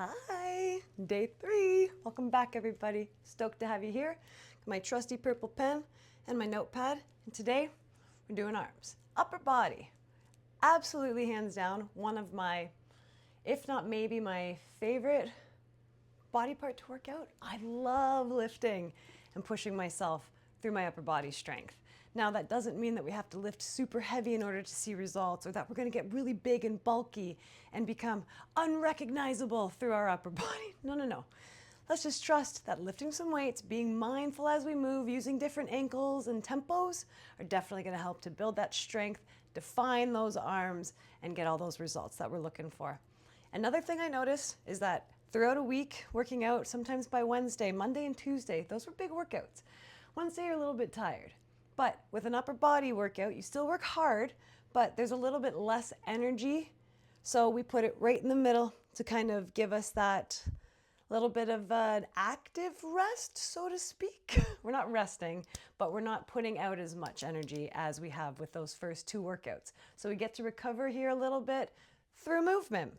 Hi, day 3. Welcome back, everybody. Stoked to have you here. Got my trusty purple pen and my notepad. And today we're doing arms. Upper body. Absolutely, hands down, one of my, if not maybe my favorite body part to work out. I love lifting and pushing myself through my upper body strength. Now, that doesn't mean that we have to lift super heavy in order to see results, or that we're going to get really big and bulky and become unrecognizable through our upper body. No. Let's just trust that lifting some weights, being mindful as we move, using different ankles and tempos are definitely going to help to build that strength, define those arms, and get all those results that we're looking for. Another thing I noticed is that throughout a week, working out, sometimes by Wednesday, Monday and Tuesday, those were big workouts. Wednesday, you're a little bit tired. But with an upper body workout, you still work hard, but there's a little bit less energy. So we put it right in the middle to kind of give us that little bit of an active rest, so to speak. We're not resting, but we're not putting out as much energy as we have with those first two workouts. So we get to recover here a little bit through movement.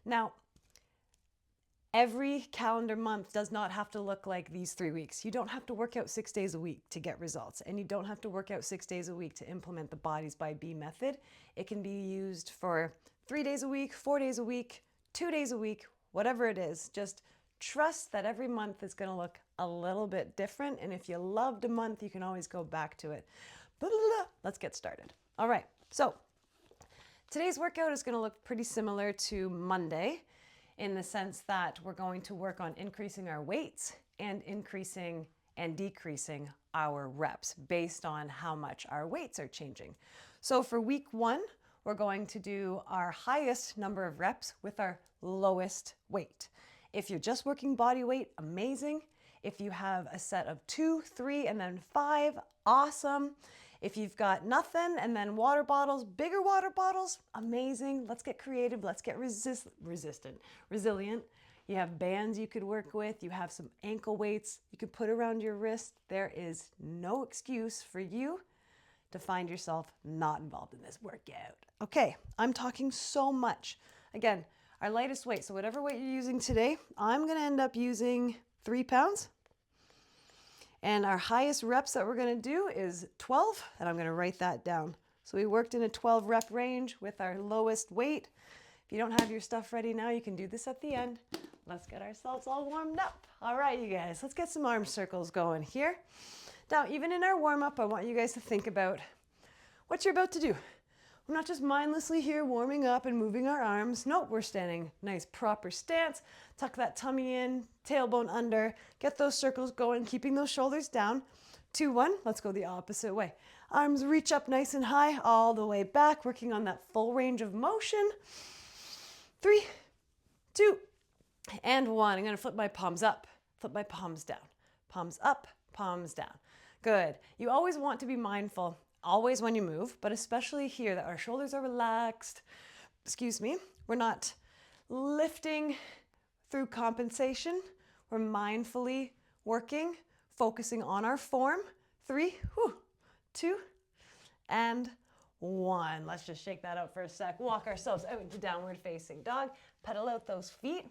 Now, every calendar month does not have to look like these 3 weeks. You don't have to work out 6 days a week to get results, and you don't have to work out 6 days a week to implement the Bodies by B method. It can be used for 3 days a week, 4 days a week, 2 days a week, whatever it is. Just trust that every month is going to look a little bit different, and if you loved a month, you can always go back to it. Let's get started. All right, so today's workout is going to look pretty similar to Monday, in the sense that we're going to work on increasing our weights and increasing and decreasing our reps based on how much our weights are changing. So for week 1, we're going to do our highest number of reps with our lowest weight. If you're just working body weight, amazing. If you have a set of 2, 3, and then 5, awesome. If you've got nothing and then water bottles, bigger water bottles, amazing. Let's get creative. Let's get resilient. You have bands you could work with. You have some ankle weights you could put around your wrist. There is no excuse for you to find yourself not involved in this workout. Okay, I'm talking so much. Again, our lightest weight, so whatever weight you're using today, I'm going to end up using 3 pounds. And our highest reps that we're going to do is 12, and I'm going to write that down. So we worked in a 12 rep range with our lowest weight. If you don't have your stuff ready now, you can do this at the end. Let's get ourselves all warmed up. All right, you guys, let's get some arm circles going here. Now, even in our warm-up, I want you guys to think about what you're about to do. We're not just mindlessly here warming up and moving our arms. Nope, we're standing nice proper stance. Tuck that tummy in, tailbone under. Get those circles going, keeping those shoulders down. 2, 1, let's go the opposite way. Arms reach up nice and high, all the way back, working on that full range of motion. 3, 2, and 1. I'm gonna flip my palms up, flip my palms down. Palms up, palms down. Good. You always want to be mindful always when you move, but especially here that our shoulders are relaxed. We're not lifting through compensation. We're mindfully working, focusing on our form. 3, 2, and 1. Let's just shake that out for a sec. Walk ourselves out into downward facing dog. Pedal out those feet.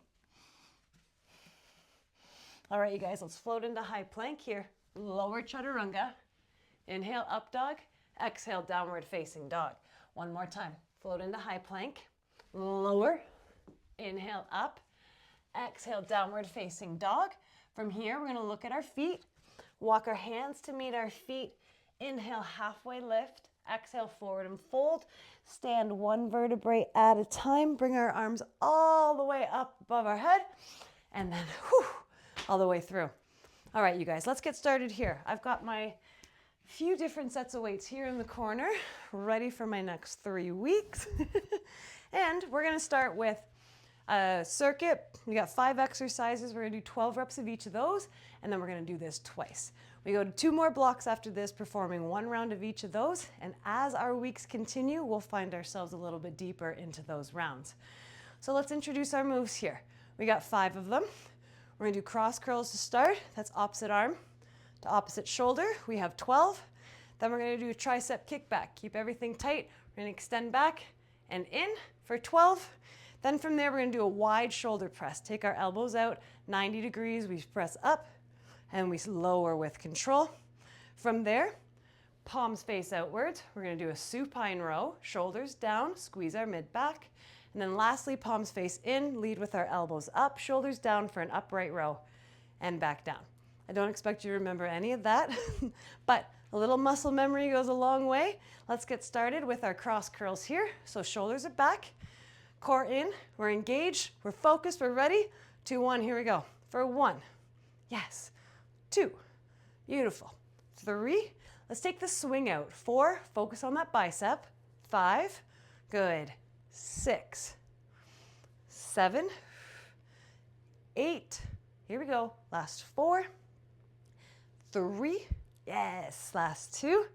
All right, you guys, let's float into high plank here. Lower chaturanga. Inhale, up dog. Exhale, downward facing dog. One more time. Float into high plank. Lower. Inhale, up. Exhale, downward facing dog. From here, we're going to look at our feet. Walk our hands to meet our feet. Inhale, halfway lift. Exhale, forward and fold. Stand one vertebrae at a time. Bring our arms all the way up above our head. And then all the way through. All right, you guys, let's get started here. I've got my few different sets of weights here in the corner, ready for my next 3 weeks. And we're going to start with a circuit. We got 5 exercises. We're going to do 12 reps of each of those, and then we're going to do this twice. We go to 2 more blocks after this, performing 1 round of each of those. And as our weeks continue, we'll find ourselves a little bit deeper into those rounds. So let's introduce our moves here. We got 5 of them. We're going to do cross curls to start. That's opposite arm to opposite shoulder. We have 12. Then we're going to do a tricep kickback. Keep everything tight. We're going to extend back and in for 12. Then from there, we're gonna do a wide shoulder press. Take our elbows out 90 degrees, we press up, and we lower with control. From there, palms face outwards. We're gonna do a supine row, shoulders down, squeeze our mid back. And then lastly, palms face in, lead with our elbows up, shoulders down for an upright row, and back down. I don't expect you to remember any of that, but a little muscle memory goes a long way. Let's get started with our cross curls here. So shoulders are back, core in, we're engaged, we're focused, we're ready. 2, 1, here we go. For 1, yes, 2, beautiful. 3, let's take the swing out. 4, focus on that bicep. 5, good. 6, 7, 8, here we go. Last 4, 3, yes, last 2,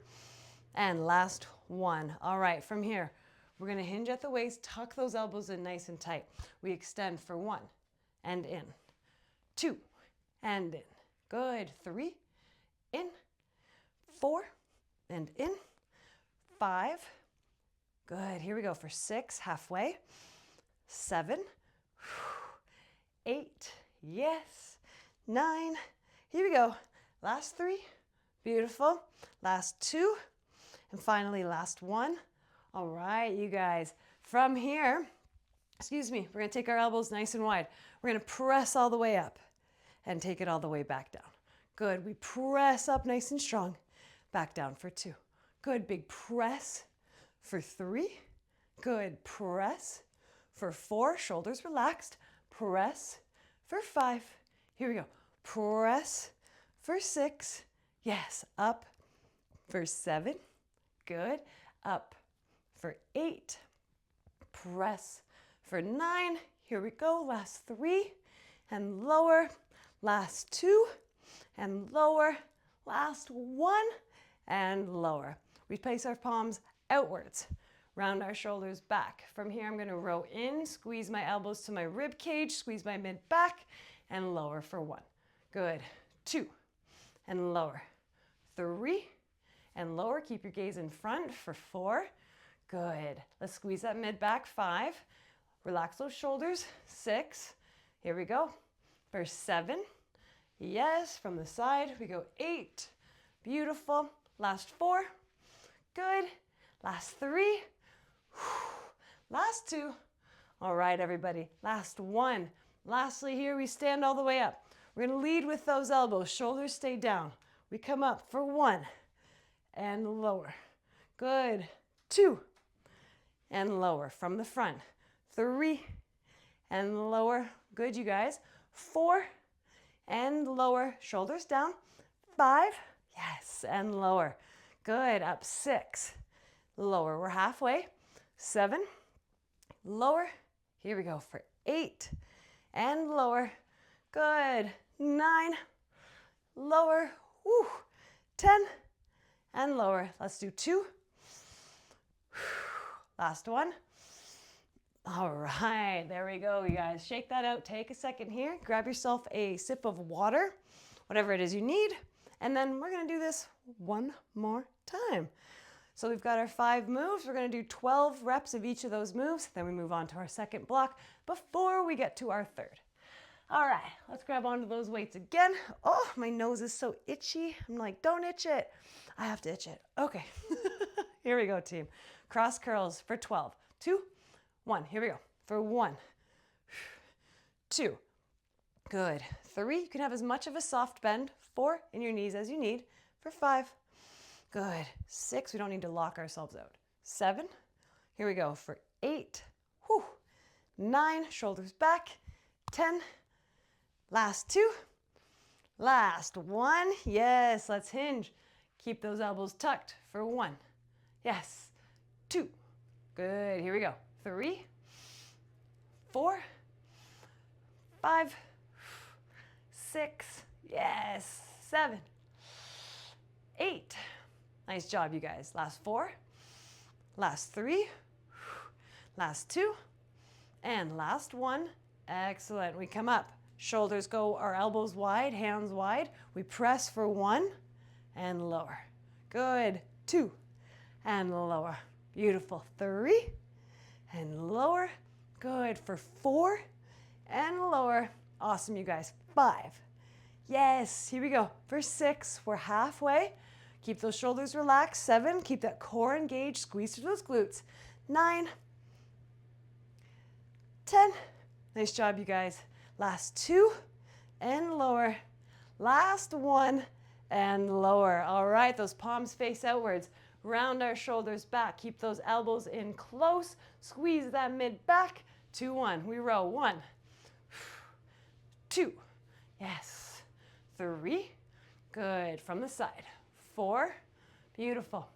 and last 1. All right, from here, we're gonna hinge at the waist, tuck those elbows in nice and tight. We extend for 1, and in. 2, and in. Good. 3, in. 4, and in. 5, good. Here we go for 6, halfway. 7, 8, yes. 9, here we go. Last 3, beautiful. Last 2, and finally last 1. All right, you guys. From here, we're gonna take our elbows nice and wide. We're gonna press all the way up and take it all the way back down. Good. We press up nice and strong. Back down for 2. Good. Big press for 3. Good. Press for 4. Shoulders relaxed. Press for 5. Here we go. Press for 6. Yes. Up for 7. Good. Up for 8. Press for 9. Here we go. Last 3 and lower. Last 2 and lower. Last 1 and lower. We place our palms outwards. Round our shoulders back. From here, I'm going to row in, squeeze my elbows to my rib cage, squeeze my mid back, and lower for 1. Good. 2 and lower. 3 and lower. Keep your gaze in front for 4. Good. Let's squeeze that mid back. 5. Relax those shoulders. 6. Here we go. For 7. Yes, from the side. We go 8. Beautiful. Last 4. Good. Last 3. Last 2. All right, everybody. Last 1. Lastly, here we stand all the way up. We're going to lead with those elbows. Shoulders stay down. We come up for 1 and lower. Good. 2 and lower from the front. 3 and lower. Good, you guys. 4 and lower. Shoulders down. 5. Yes, and lower. Good. Up 6. Lower. We're halfway. 7. Lower. Here we go for 8 and lower. Good. 9. Lower. Woo. 10 and lower. Let's do 2. Last 1. All right, there we go, you guys. Shake that out. Take a second here. Grab yourself a sip of water, whatever it is you need. And then we're going to do this one more time. So we've got our 5 moves. We're going to do 12 reps of each of those moves. Then we move on to our second block before we get to our third. All right, let's grab onto those weights again. Oh, my nose is so itchy. I'm like, don't itch it. I have to itch it. Okay, here we go, team. Cross curls for 12. 2, 1. Here we go. For 1, 2. Good. 3. You can have as much of a soft bend. 4 in your knees as you need. For 5. Good. 6. We don't need to lock ourselves out. 7. Here we go. For 8. Whew. 9. Shoulders back. 10. Last 2. Last 1. Yes. Let's hinge. Keep those elbows tucked. For 1. Yes. 2. Good. Here we go. 3. 4. 5. 6. Yes. 7. 8. Nice job, you guys. Last 4. Last 3. Last 2. And last 1. Excellent. We come up. Shoulders go, our elbows wide, hands wide. We press for 1 and lower. Good. 2 and lower. Beautiful. 3 and lower. Good, for 4 and lower. Awesome, you guys. 5. Yes, here we go. For 6, we're halfway. Keep those shoulders relaxed. 7, keep that core engaged. Squeeze through those glutes. 9, 10. Nice job, you guys. Last 2 and lower. Last 1 and lower. All right, those palms face outwards. Round our shoulders back. Keep those elbows in close. Squeeze that mid back. 2, 1. We row. 1, 2. Yes. 3. Good. From the side. 4. Beautiful.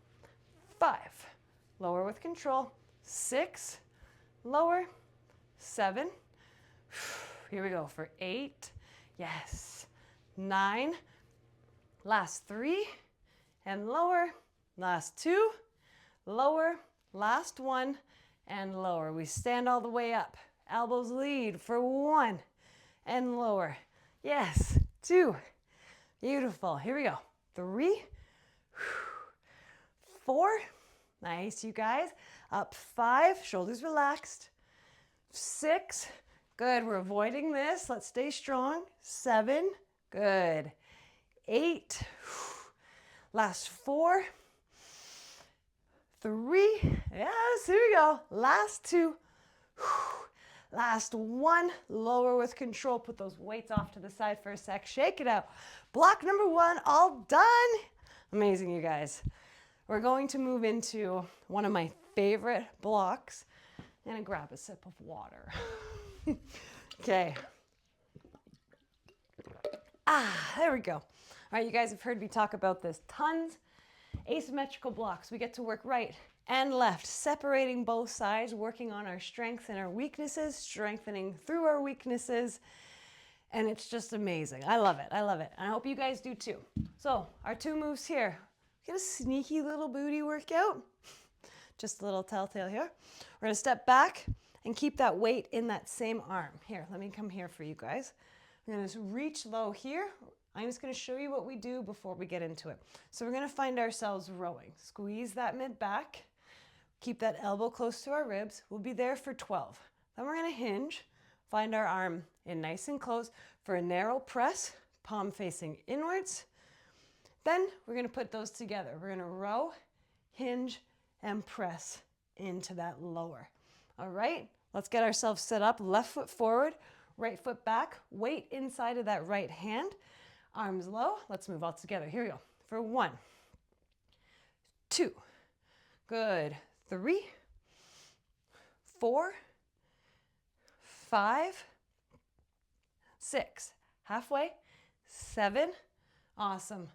5. Lower with control. 6. Lower. 7. Here we go for 8. Yes. 9. Last 3 and lower. Last 2. Lower. Last 1 and lower. We stand all the way up. Elbows lead for 1 and lower. Yes. 2. Beautiful. Here we go. 3. 4. Nice, you guys. Up 5. Shoulders relaxed. 6. Good. We're avoiding this. Let's stay strong. 7. Good. 8. Last 4. 3. Yes, here we go. Last 2. Last 1. Lower with control. Put those weights off to the side for a sec. Shake it out. Block number 1, all done. Amazing, you guys. We're going to move into one of my favorite blocks. I'm gonna grab a sip of water. Okay. There we go. All right, you guys have heard me talk about this tons. Asymmetrical blocks. We get to work right and left, separating both sides, working on our strengths and our weaknesses, strengthening through our weaknesses. And it's just amazing. I love it. I love it. I hope you guys do too. So our 2 moves here. Get a sneaky little booty workout. Just a little telltale here. We're gonna step back and keep that weight in that same arm. Here, let me come here for you guys. I'm gonna just reach low here. I'm just gonna show you what we do before we get into it. So we're gonna find ourselves rowing. Squeeze that mid back. Keep that elbow close to our ribs. We'll be there for 12. Then we're gonna hinge. Find our arm in nice and close for a narrow press, palm facing inwards. Then we're gonna put those together. We're gonna row, hinge, and press into that lower. All right, let's get ourselves set up. Left foot forward, right foot back, weight inside of that right hand. Arms low, let's move all together. Here we go, for 1, 2, good, 3, 4, 5, 6, halfway, 7, awesome,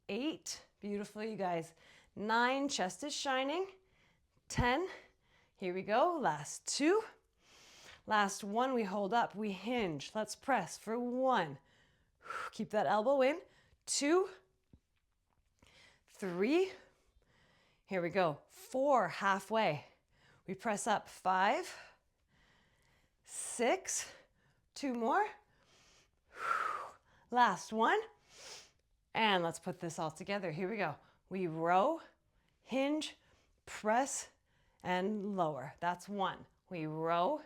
8, beautiful, you guys, 9, chest is shining, 10, here we go, last 2, last 1, we hold up, we hinge, let's press for 1, keep that elbow in, 2, 3, here we go, 4, halfway, we press up, 5, 6, 2 more, last 1, and let's put this all together. Here we go. We row, hinge, press, and lower. That's 1. We row,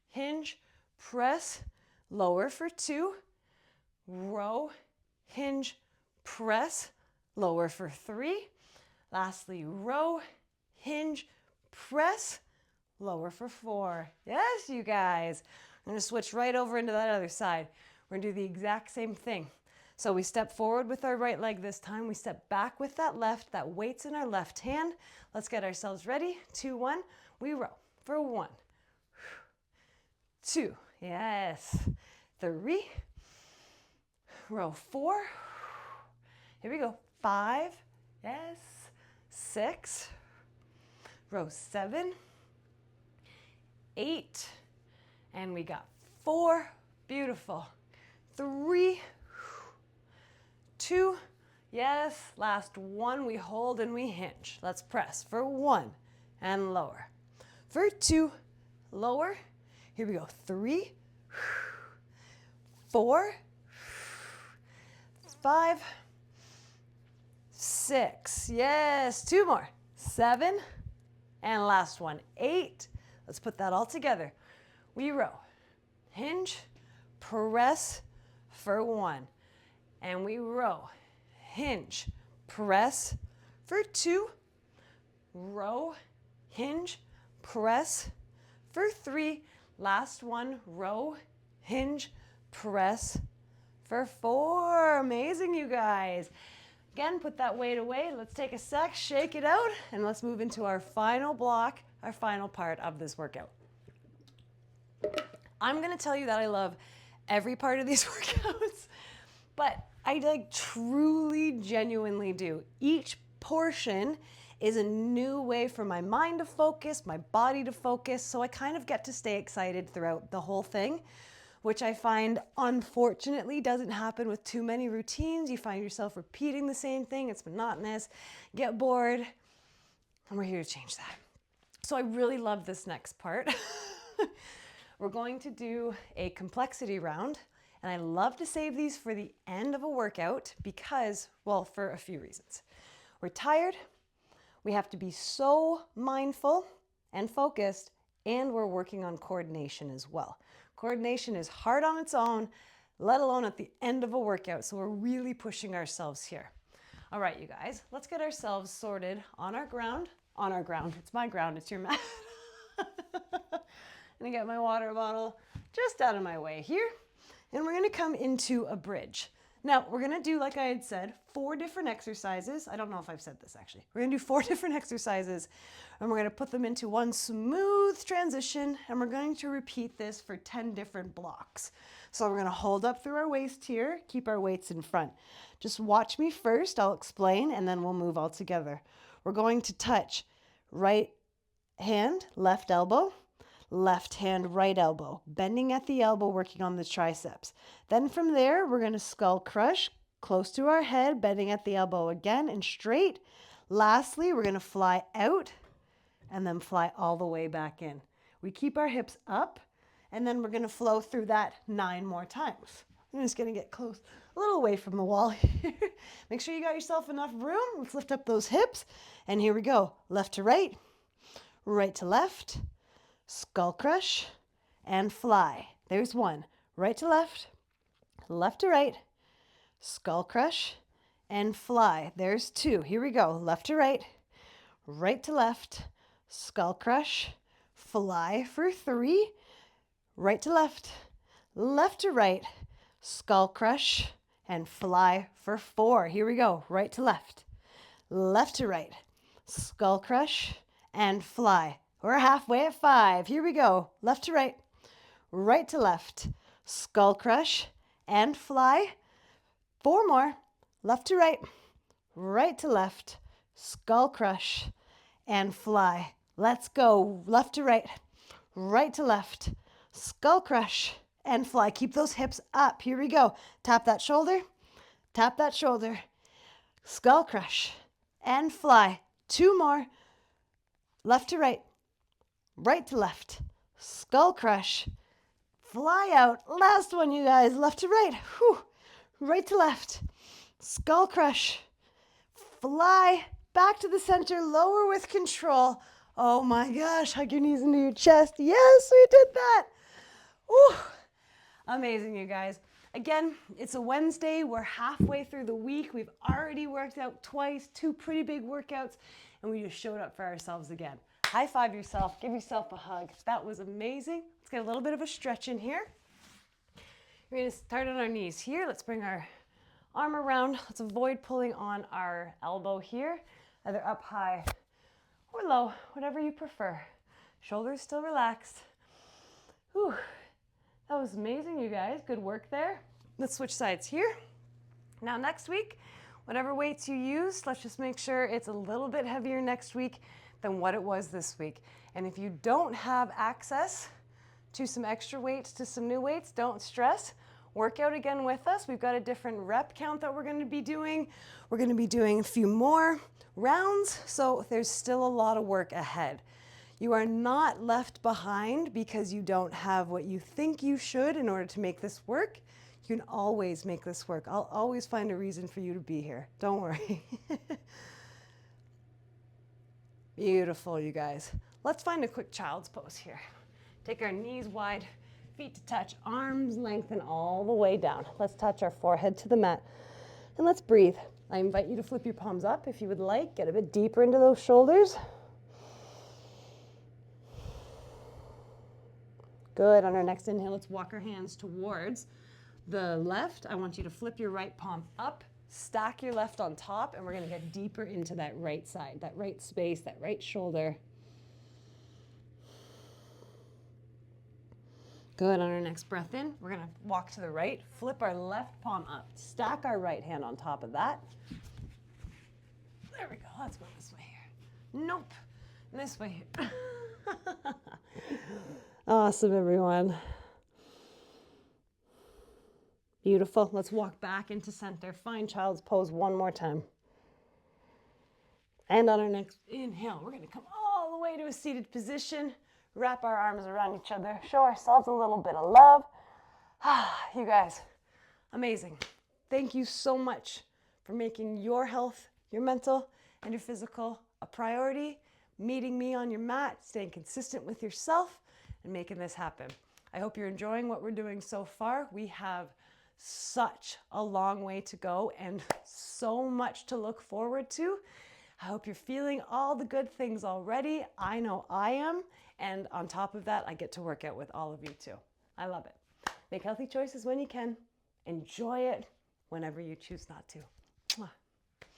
hinge, press, lower for 2, row, hinge, press, lower for 3, lastly, row, hinge, press, lower for 4. Yes, you guys. I'm gonna switch right over into that other side. We're gonna do the exact same thing. So we step forward with our right leg this time. We step back with that left. That weight's in our left hand. Let's get ourselves ready. 2, 1. We row for 1, 2. Yes. 3. Row 4. Here we go. 5. Yes. 6. Row 7. 8. And we got 4. Beautiful. 3. 2, yes, last 1, we hold and we hinge. Let's press for 1 and lower. For 2, lower. Here we go, 3, 4, 5, 6, yes, 2 more, 7, and last one, 8. Let's put that all together. we row, hinge, press for 1, and we row, hinge, press for 2, row, hinge, press for 3, last one, row, hinge, press for 4. Amazing, you guys. Again, put that weight away. Let's take a sec, shake it out, and let's move into our final block, our final part of this workout. I'm gonna tell you that I love every part of these workouts, but I truly, genuinely do. Each portion is a new way for my mind to focus, my body to focus, so I kind of get to stay excited throughout the whole thing, which I find unfortunately doesn't happen with too many routines. You find yourself repeating the same thing, it's monotonous, get bored, and we're here to change that. So I really love this next part. We're going to do a complexity round, and I love to save these for the end of a workout because, well, for a few reasons. We're tired, we have to be so mindful and focused, and we're working on coordination as well. Coordination is hard on its own, let alone at the end of a workout, so we're really pushing ourselves here. All right, you guys, let's get ourselves sorted on our ground. It's my ground, it's your mat. I'm gonna get my water bottle just out of my way here, and we're gonna come into a bridge. Now, we're gonna do, like I had said, 4 different exercises. I don't know if I've said this actually. We're gonna do 4 different exercises, and we're gonna put them into one smooth transition, and we're going to repeat this for 10 different blocks. So we're gonna hold up through our waist here, keep our weights in front. Just watch me first, I'll explain, and then we'll move all together. We're going to touch right hand, left elbow, left hand, right elbow, bending at the elbow, working on the triceps. Then from there, we're going to skull crush close to our head, bending at the elbow again and straight. Lastly, we're going to fly out and then fly all the way back in. We keep our hips up, and then we're going to flow through that 9 more times. I'm just going to get close, a little away from the wall here. Make sure you got yourself enough room. Let's lift up those hips, and here we go. Left to right, right to left, skull crush, and fly. There's 1. Right to left, left to right, skull crush, and fly. There's 2. Here we go. Left to right, right to left, skull crush, fly for 3, right to left, left to right, skull crush, and fly for 4. Here we go. Right to left to right, skull crush, and fly. We're halfway at 5. Here we go. Left to right to left, skull crush, and fly. 4 more. Left to right to left, skull crush, and fly. Let's go. Left to left, skull crush, and fly. Keep those hips up. Here we go. Tap that shoulder, skull crush, and fly. 2 more. Left to right to left, skull crush, fly out. Last one, you guys. Left to right. Whew. Right to left, skull crush, fly back to the center, lower with control. Oh my gosh, hug your knees into your chest. Yes, we did that. Ooh. Amazing, you guys. Again, it's a Wednesday. We're halfway through the week. We've already worked out twice, 2 pretty big workouts, and we just showed up for ourselves again. High five yourself. Give yourself a hug. That was amazing. Let's get a little bit of a stretch in here. We're going to start on our knees here. Let's bring our arm around. Let's avoid pulling on our elbow here, either up high or low, whatever you prefer. Shoulders still relaxed. Whew. That was amazing, you guys. Good work there. Let's switch sides here. Now next week, whatever weights you use, let's just make sure it's a little bit heavier next week than what it was this week. And if you don't have access to some extra weights, to some new weights, don't stress. Work out again with us. We've got a different rep count that we're going to be doing. We're going to be doing a few more rounds, so there's still a lot of work ahead. You are not left behind because you don't have what you think you should in order to make this work. You can always make this work. I'll always find a reason for you to be here. Don't worry. Beautiful, you guys. Let's find a quick child's pose here. Take our knees wide, feet to touch, arms lengthen all the way down. Let's touch our forehead to the mat, and let's breathe. I invite you to flip your palms up if you would like. Get a bit deeper into those shoulders. Good. On our next inhale, let's walk our hands towards the left. I want you to flip your right palm up, stack your left on top, and we're going to get deeper into that right side, that right space, that right shoulder. Good. On our next breath in, we're going to walk to the right, flip our left palm up, stack our right hand on top of that. There we go. Let's go this way here. Nope. This way here. Awesome, everyone. Beautiful. Let's walk back into center. Find child's pose one more time. And on our next inhale, we're going to come all the way to a seated position. Wrap our arms around each other. Show ourselves a little bit of love. You guys, amazing. Thank you so much for making your health, your mental, and your physical a priority, meeting me on your mat, staying consistent with yourself, and making this happen. I hope you're enjoying what we're doing so far. We have such a long way to go and so much to look forward to. I hope you're feeling all the good things already. I know I am. And on top of that, I get to work out with all of you too. I love it. Make healthy choices when you can. Enjoy it whenever you choose not to.